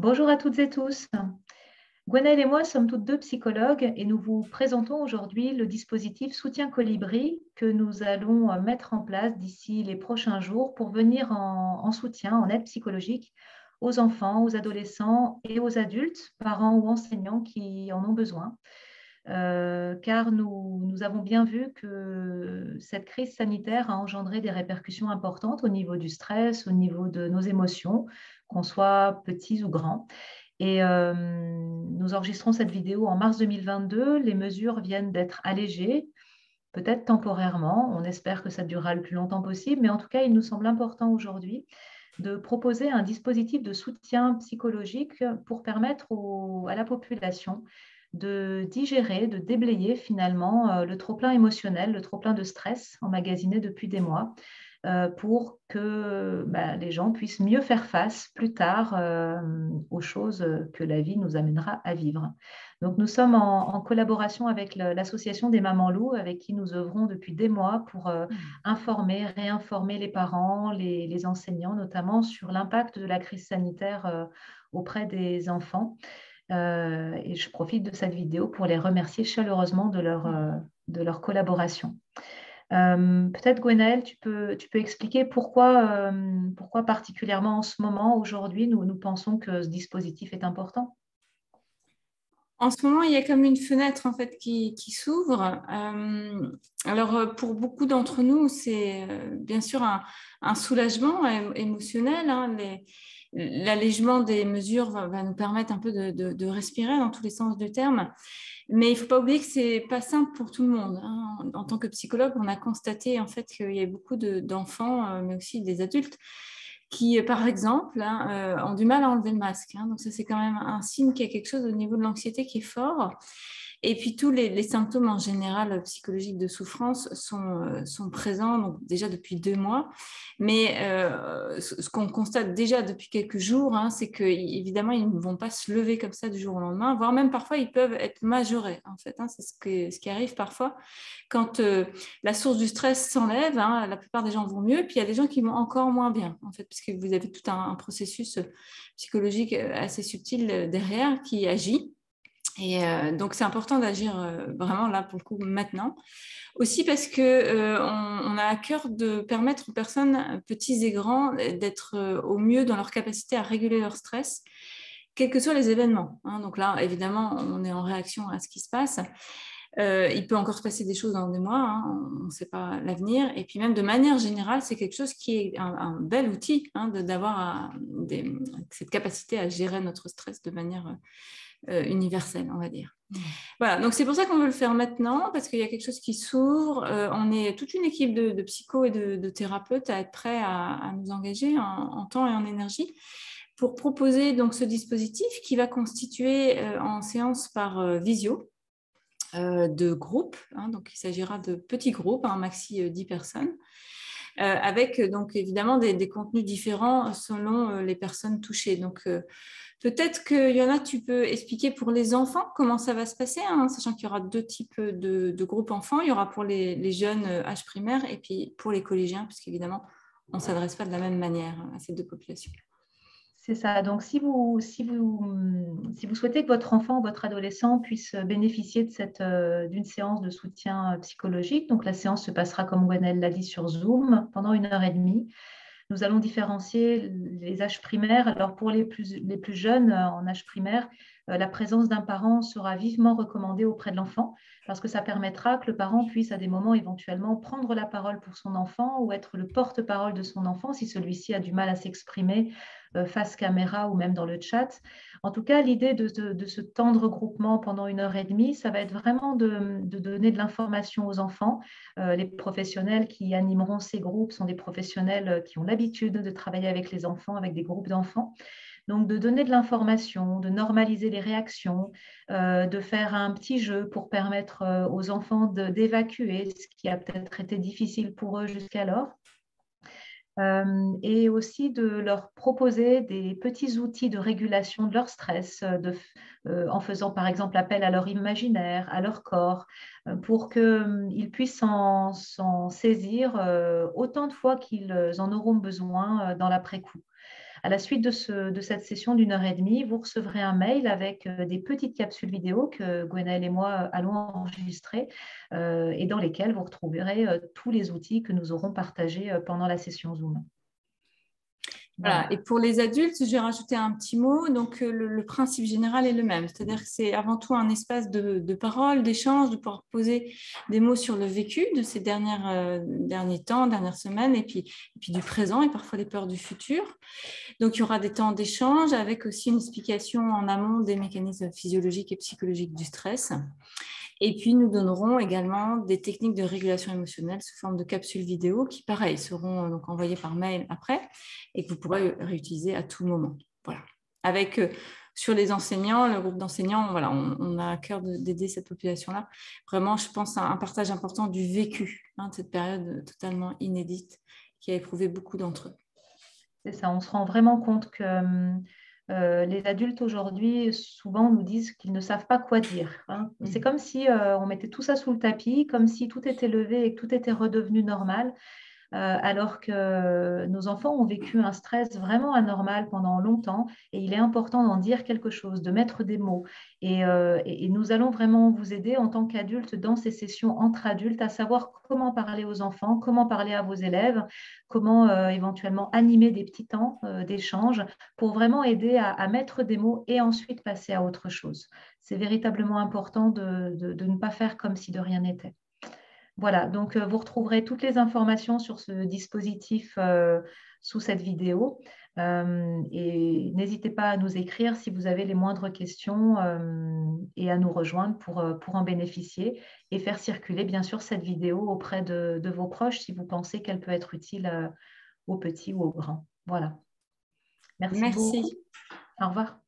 Bonjour à toutes et tous. Gwenaëlle et moi sommes toutes deux psychologues et nous vous présentons aujourd'hui le dispositif Soutien Colibri que nous allons mettre en place d'ici les prochains jours pour venir en soutien, en aide psychologique aux enfants, aux adolescents et aux adultes, parents ou enseignants qui en ont besoin. Car nous avons bien vu que cette crise sanitaire a engendré des répercussions importantes au niveau du stress, au niveau de nos émotions, qu'on soit petits ou grands. Et nous enregistrons cette vidéo en mars 2022. Les mesures viennent d'être allégées, peut-être temporairement. On espère que ça durera le plus longtemps possible, mais en tout cas, il nous semble important aujourd'hui de proposer un dispositif de soutien psychologique pour permettre à la population de digérer, de déblayer finalement le trop-plein émotionnel, le trop-plein de stress emmagasiné depuis des mois pour que les gens puissent mieux faire face plus tard aux choses que la vie nous amènera à vivre. Donc, nous sommes en collaboration avec l'association des Mamans Loups, avec qui nous œuvrons depuis des mois pour informer, réinformer les parents, les enseignants, notamment sur l'impact de la crise sanitaire auprès des enfants. Et je profite de cette vidéo pour les remercier chaleureusement de leur collaboration. Peut-être, Gwenaëlle, tu peux expliquer pourquoi particulièrement en ce moment, aujourd'hui, nous pensons que ce dispositif est important. En ce moment, il y a comme une fenêtre en fait qui s'ouvre. Pour beaucoup d'entre nous, c'est bien sûr un soulagement émotionnel, hein. L'allègement des mesures va nous permettre un peu de respirer dans tous les sens du terme. Mais il ne faut pas oublier que ce n'est pas simple pour tout le monde, hein. En tant que psychologue, on a constaté en fait qu'il y a beaucoup d'enfants, mais aussi des adultes, qui, par exemple, hein, ont du mal à enlever le masque, hein. Donc ça, c'est quand même un signe qu'il y a quelque chose au niveau de l'anxiété qui est fort. Et puis tous les symptômes en général psychologiques de souffrance sont présents donc déjà depuis 2 mois. Mais ce qu'on constate déjà depuis quelques jours, hein, c'est qu'évidemment, ils ne vont pas se lever comme ça du jour au lendemain, voire même parfois, ils peuvent être majorés, en fait, hein. C'est ce qui arrive parfois quand la source du stress s'enlève, hein. La plupart des gens vont mieux, puis il y a des gens qui vont encore moins bien, en fait, puisque vous avez tout un processus psychologique assez subtil derrière qui agit. Et donc, c'est important d'agir vraiment là, pour le coup, maintenant. Aussi parce que on a à cœur de permettre aux personnes, petits et grands, d'être au mieux dans leur capacité à réguler leur stress, quels que soient les événements, hein. Donc là, évidemment, on est en réaction à ce qui se passe. Il peut encore se passer des choses dans 2 mois, hein, on ne sait pas l'avenir. Et puis même de manière générale, c'est quelque chose qui est un bel outil, hein, d'avoir cette capacité à gérer notre stress de manière universelle, on va dire. Voilà, donc c'est pour ça qu'on veut le faire maintenant, parce qu'il y a quelque chose qui s'ouvre. On est toute une équipe de psychos et de thérapeutes à être prêts à nous engager en temps et en énergie pour proposer donc ce dispositif qui va constituer en séance par visio de groupes, hein. Donc il s'agira de petits groupes, un maxi 10 personnes. Avec donc évidemment des contenus différents selon les personnes touchées. Donc peut-être qu'il y en a, tu peux expliquer pour les enfants comment ça va se passer, hein, sachant qu'il y aura 2 types de groupes enfants. Il y aura pour les jeunes âge primaire et puis pour les collégiens, parce qu'évidemment, on ne s'adresse pas de la même manière à ces 2 populations. C'est ça. Donc, si vous souhaitez que votre enfant ou votre adolescent puisse bénéficier d'une séance de soutien psychologique, donc la séance se passera, comme Gwenaëlle l'a dit, sur Zoom pendant 1 heure et demie. Nous allons différencier les âges primaires. Alors, pour les plus jeunes en âge primaire, la présence d'un parent sera vivement recommandée auprès de l'enfant parce que ça permettra que le parent puisse à des moments éventuellement prendre la parole pour son enfant ou être le porte-parole de son enfant si celui-ci a du mal à s'exprimer face caméra ou même dans le chat. En tout cas, l'idée de ce temps de regroupement pendant 1 heure et demie, ça va être vraiment de donner de l'information aux enfants. Les professionnels qui animeront ces groupes sont des professionnels qui ont l'habitude de travailler avec les enfants, avec des groupes d'enfants. Donc, de donner de l'information, de normaliser les réactions, de faire un petit jeu pour permettre aux enfants d'évacuer ce qui a peut-être été difficile pour eux jusqu'alors. Et aussi de leur proposer des petits outils de régulation de leur stress, en faisant par exemple appel à leur imaginaire, à leur corps, pour qu'ils puissent s'en saisir autant de fois qu'ils en auront besoin dans l'après-coup. À la suite de cette session d'1 h 30, vous recevrez un mail avec des petites capsules vidéo que Gwenaëlle et moi allons enregistrer et dans lesquelles vous retrouverez tous les outils que nous aurons partagés pendant la session Zoom. Voilà. Et pour les adultes, je vais rajouter un petit mot. Donc, le principe général est le même. C'est-à-dire que c'est avant tout un espace de parole, d'échange, de pouvoir poser des mots sur le vécu de ces derniers temps, dernières semaines, et puis du présent et parfois les peurs du futur. Donc, il y aura des temps d'échange avec aussi une explication en amont des mécanismes physiologiques et psychologiques du stress. Et puis, nous donnerons également des techniques de régulation émotionnelle sous forme de capsules vidéo qui, pareil, seront donc envoyées par mail après et que vous pourrez réutiliser à tout moment. Voilà. Avec, sur les enseignants, le groupe d'enseignants, voilà, on a à cœur d'aider cette population-là. Vraiment, je pense à un partage important du vécu de cette période totalement inédite qui a éprouvé beaucoup d'entre eux. C'est ça, on se rend vraiment compte que les adultes aujourd'hui, souvent, nous disent qu'ils ne savent pas quoi dire. C'est comme si on mettait tout ça sous le tapis, comme si tout était levé et que tout était redevenu normal. Alors que nos enfants ont vécu un stress vraiment anormal pendant longtemps et il est important d'en dire quelque chose, de mettre des mots. Et nous allons vraiment vous aider en tant qu'adultes dans ces sessions entre adultes à savoir comment parler aux enfants, comment parler à vos élèves, comment éventuellement animer des petits temps d'échange pour vraiment aider à mettre des mots et ensuite passer à autre chose. C'est véritablement important de ne pas faire comme si de rien n'était. Voilà, donc vous retrouverez toutes les informations sur ce dispositif sous cette vidéo. Et n'hésitez pas à nous écrire si vous avez les moindres questions et à nous rejoindre pour en bénéficier et faire circuler bien sûr cette vidéo auprès de vos proches si vous pensez qu'elle peut être utile aux petits ou aux grands. Voilà. Merci beaucoup. Au revoir.